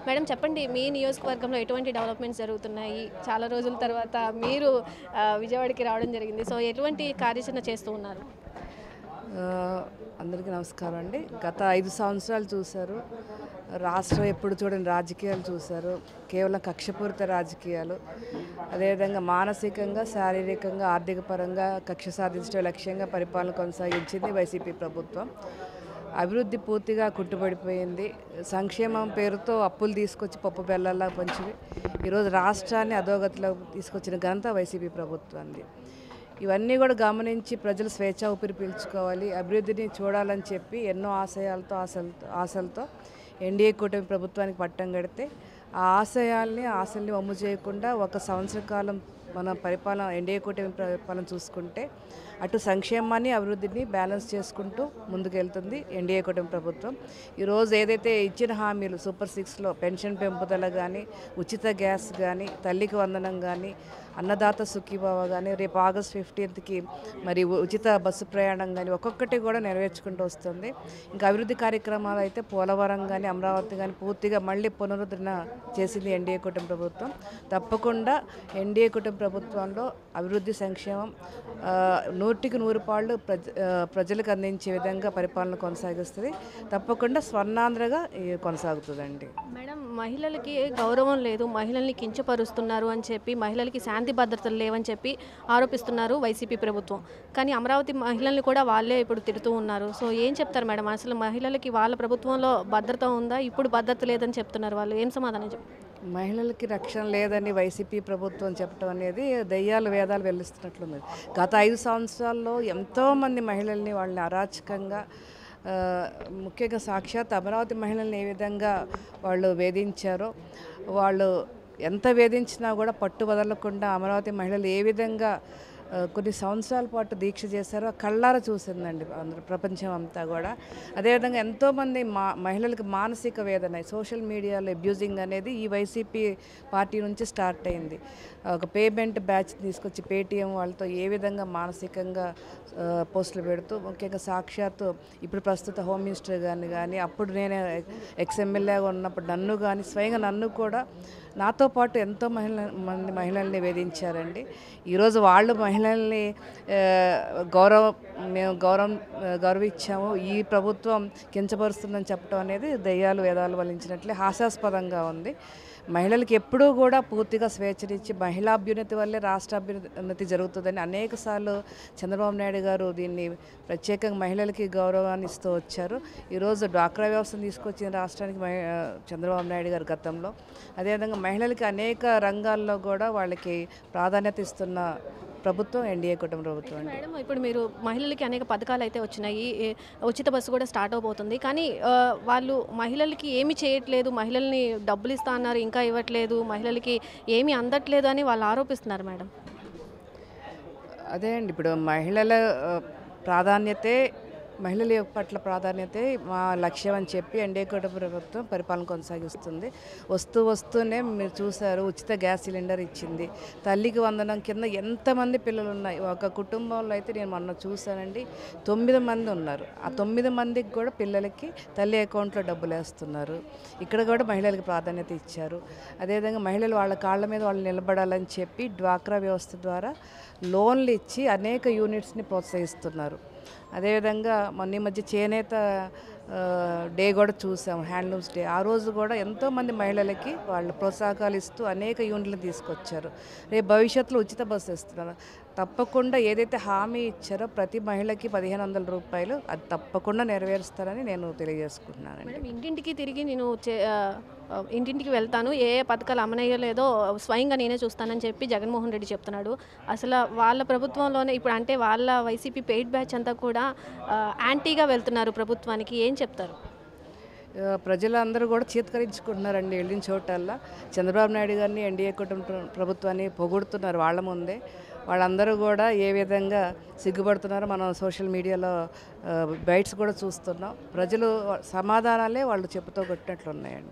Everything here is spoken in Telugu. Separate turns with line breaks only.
మేడం చెప్పండి, మీ నియోజకవర్గంలో ఎటువంటి డెవలప్మెంట్స్ జరుగుతున్నాయి? చాలా రోజుల తర్వాత మీరు విజయవాడకి రావడం జరిగింది. సో, ఎటువంటి కార్యాచరణ చేస్తూ ఉన్నారు?
ఆహ్, అందరికీ నమస్కారం అండి. గత 5 సంవత్సరాలు చూశారు. రాష్ట్రం ఎప్పుడు చూడని రాజకీయాలు చూశారు. కేవలం కక్షపూరిత రాజకీయాలు. అదేవిధంగా మానసికంగా, శారీరకంగా, ఆర్థిక పరంగా కక్ష సాధించడం లక్ష్యంగా పరిపాలన కొనసాగించింది వైసీపీ ప్రభుత్వం. అభివృద్ధి పూర్తిగా కుంటుపడిపోయింది. సంక్షేమం పేరుతో అప్పులు తీసుకొచ్చి పప్పు బెల్లాల్లా పంచి ఈరోజు రాష్ట్రాన్ని అధోగతిలోకి తీసుకొచ్చిన ఘనత వైసీపీ ప్రభుత్వానికి. ఇవన్నీ కూడా గమనించి ప్రజలు స్వేచ్ఛ ఊపిరి పీల్చుకోవాలి, అభివృద్ధిని చూడాలని చెప్పి ఎన్నో ఆశలతో ఎన్డీఏ కూటమి ప్రభుత్వానికి పట్టం కడితే ఆ ఆశల్ని వమ్ము చేయకుండా ఒక సంవత్సర కాలం మన పరిపాలన ఎన్డీఏ కూటమి పరిపాలన చూసుకుంటే అటు సంక్షేమాన్ని అభివృద్ధిని బ్యాలెన్స్ చేసుకుంటూ ముందుకెళ్తుంది ఎన్డీఏ కూటమి ప్రభుత్వం. ఈరోజు ఏదైతే ఇచ్చిన హామీలు సూపర్ 6లో పెన్షన్ పెంపుదల కానీ, ఉచిత గ్యాస్ కానీ, తల్లికి వందనం కానీ, అన్నదాత సుఖీభావ కానీ, రేపు ఆగస్ట్ 15కి మరి ఉచిత బస్సు ప్రయాణం కానీ ఒక్కొక్కటి కూడా నెరవేర్చుకుంటూ వస్తుంది. ఇంకా అభివృద్ధి కార్యక్రమాలు అయితే పోలవరం కానీ, అమరావతి కానీ పూర్తిగా మళ్ళీ పునరుద్ధరణ చేసింది ఎన్డీఏ కూటమి ప్రభుత్వం. తప్పకుండా ఎన్డీఏ కూటమి ప్రభుత్వంలో అభివృద్ధి సంక్షేమం 100కి 100 పాళ్ళు ప్రజలకు అందించే విధంగా పరిపాలన కొనసాగిస్తుంది. తప్పకుండా స్వర్ణాంధ్రగా కొనసాగుతుందండి.
మేడం, మహిళలకి గౌరవం లేదు, మహిళల్ని కించపరుస్తున్నారు అని చెప్పి, మహిళలకి శాంతి భద్రతలు లేవని చెప్పి ఆరోపిస్తున్నారు వైసీపీ ప్రభుత్వం. కానీ అమరావతి మహిళల్ని కూడా వాళ్ళే ఇప్పుడు తిడుతూ ఉన్నారు. సో ఏం చెప్తారు మేడం? అసలు మహిళలకి వాళ్ళ ప్రభుత్వంలో భద్రత ఉందా? ఇప్పుడు భద్రత లేదని చెప్తున్నారు వాళ్ళు. ఏం సమాధానం చెప్తారు?
మహిళలకి రక్షణ లేదని వైసీపీ ప్రభుత్వం చెప్పడం అనేది దయ్యాలు వేదాలు వెల్లిస్తున్నట్లుంది. గత 5 సంవత్సరాల్లో ఎంతోమంది మహిళల్ని వాళ్ళని అరాచకంగా ముఖ్యంగా సాక్షాత్ అమరావతి మహిళల్ని ఏ విధంగా వాళ్ళు వేధించారో, వాళ్ళు ఎంత వేధించినా కూడా పట్టు వదలకుండా అమరావతి మహిళలు ఏ విధంగా కొన్ని సంవత్సరాల పాటు దీక్ష చేశారో కళ్ళారా చూసిందండి అందరూ, ప్రపంచం అంతా కూడా. అదేవిధంగా ఎంతోమంది మహిళలకు మానసిక వేదన, సోషల్ మీడియాలో అబ్యూజింగ్ అనేది ఈ వైసీపీ పార్టీ నుంచి స్టార్ట్ అయింది. ఒక పేమెంట్ బ్యాచ్ తీసుకొచ్చి పేటీఎం వాళ్ళతో ఏ విధంగా మానసికంగా పోస్టులు పెడుతూ, ముఖ్యంగా సాక్షాత్తు ఇప్పుడు ప్రస్తుత హోమ్ మినిస్టర్ గారిని కానీ, అప్పుడు నేను ఎక్స్ఎమ్మెల్యేగా ఉన్నప్పుడు స్వయంగా నన్ను కూడా నాతో పాటు ఎంతో మంది మహిళల్ని వేధించారండి. ఈరోజు వాళ్ళు మహిళల్ని మేము గౌరవించాము, ఈ ప్రభుత్వం కించపరుస్తుందని చెప్పడం అనేది దయ్యాలు వేదాలు వల్లించినట్లే హాస్యాస్పదంగా ఉంది. మహిళలకు ఎప్పుడూ కూడా పూర్తిగా స్వేచ్ఛనిచ్చి మహిళాభ్యున్నతి వల్లే రాష్ట్ర అభ్యున్నతి జరుగుతుందని అనేకసార్లు చంద్రబాబు నాయుడు గారు దీన్ని ప్రత్యేకంగా మహిళలకి గౌరవాన్ని ఇస్తూ వచ్చారు. ఈరోజు డ్వాక్రా వ్యవస్థను తీసుకొచ్చిన రాష్ట్రానికి చంద్రబాబు నాయుడు గారు గతంలో. అదేవిధంగా మహిళలకి అనేక రంగాల్లో కూడా వాళ్ళకి ప్రాధాన్యత ఇస్తున్న ప్రభుత్వం ఎన్డీఏ కూటమి ప్రభుత్వం అండి.
మేడం, ఇప్పుడు మీరు మహిళలకి అనేక పథకాలు అయితే వచ్చినాయి, ఉచిత బస్సు కూడా స్టార్ట్ అవబోతుంది. కానీ వాళ్ళు మహిళలకి ఏమి చేయట్లేదు, మహిళల్ని డబ్బులు ఇస్తా అన్నారు ఇంకా ఇవ్వట్లేదు, మహిళలకి ఏమీ అందట్లేదు అని వాళ్ళు ఆరోపిస్తున్నారు మేడం.
అదే అండి, ఇప్పుడు మహిళల పట్ల ప్రాధాన్యతే మా లక్ష్యం అని చెప్పి ఎన్డీఏ కూటమి ప్రభుత్వం పరిపాలన కొనసాగిస్తుంది. వస్తూనే మీరు చూశారు, ఉచిత గ్యాస్ సిలిండర్ ఇచ్చింది, తల్లికి వందనం కింద ఎంతమంది పిల్లలు ఉన్నాయి. ఒక కుటుంబంలో అయితే నేను మొన్న చూశానండి, 9 మంది ఉన్నారు. ఆ 9 మందికి కూడా పిల్లలకి తల్లి అకౌంట్లో డబ్బులు వేస్తున్నారు. ఇక్కడ కూడా మహిళలకు ప్రాధాన్యత ఇచ్చారు. అదేవిధంగా మహిళలు వాళ్ళ కాళ్ళ మీద వాళ్ళు నిలబడాలని చెప్పి డ్వాక్రా వ్యవస్థ ద్వారా లోన్లు ఇచ్చి అనేక యూనిట్స్ని ప్రోత్సహిస్తున్నారు. అదేవిధంగా మొన్న ఈ మధ్య చేనేత డే కూడా చూసాం, హ్యాండ్లూమ్స్ డే. ఆ రోజు కూడా ఎంతోమంది మహిళలకి వాళ్ళు ప్రోత్సాహకాలు ఇస్తూ అనేక యూనిట్లు తీసుకొచ్చారు. రేపు భవిష్యత్తులో ఉచిత బస్సు ఇస్తున్నారు. తప్పకుండా ఏదైతే హామీ ఇచ్చారో ప్రతి మహిళకి 1500 రూపాయలు అది తప్పకుండా నెరవేరుస్తారని నేను తెలియజేసుకుంటున్నానండి.
ఇంటింటికి తిరిగి నేను ఇంటింటికి వెళ్తాను, ఏ పథకాలు అమలయ్యలేదో స్వయంగా నేనే చూస్తానని చెప్పి జగన్మోహన్ రెడ్డి చెప్తున్నాడు. అసలు వాళ్ళ ప్రభుత్వంలోనే ఇప్పుడు అంటే వాళ్ళ వైసీపీ పెయిడ్ బ్యాచ్ అంతా కూడా యాంటీగా వెళ్తున్నారు ప్రభుత్వానికి. ఏం చెప్తారు?
ప్రజలందరూ కూడా చీత్కరించుకుంటున్నారండి. వెళ్ళిన చోటల్లా చంద్రబాబు నాయుడు గారిని, ఎన్డీఏ కూటమి ప్రభుత్వాన్ని పొగుడుతున్నారు వాళ్ళ ముందే. వాళ్ళందరూ కూడా ఏ విధంగా సిగ్గుపడుతున్నారో మనం సోషల్ మీడియాలో బైట్స్ కూడా చూస్తున్నాం. ప్రజలు సమాధానాలే వాళ్ళు చెప్పుతో కొట్టినట్లు ఉన్నాయండి.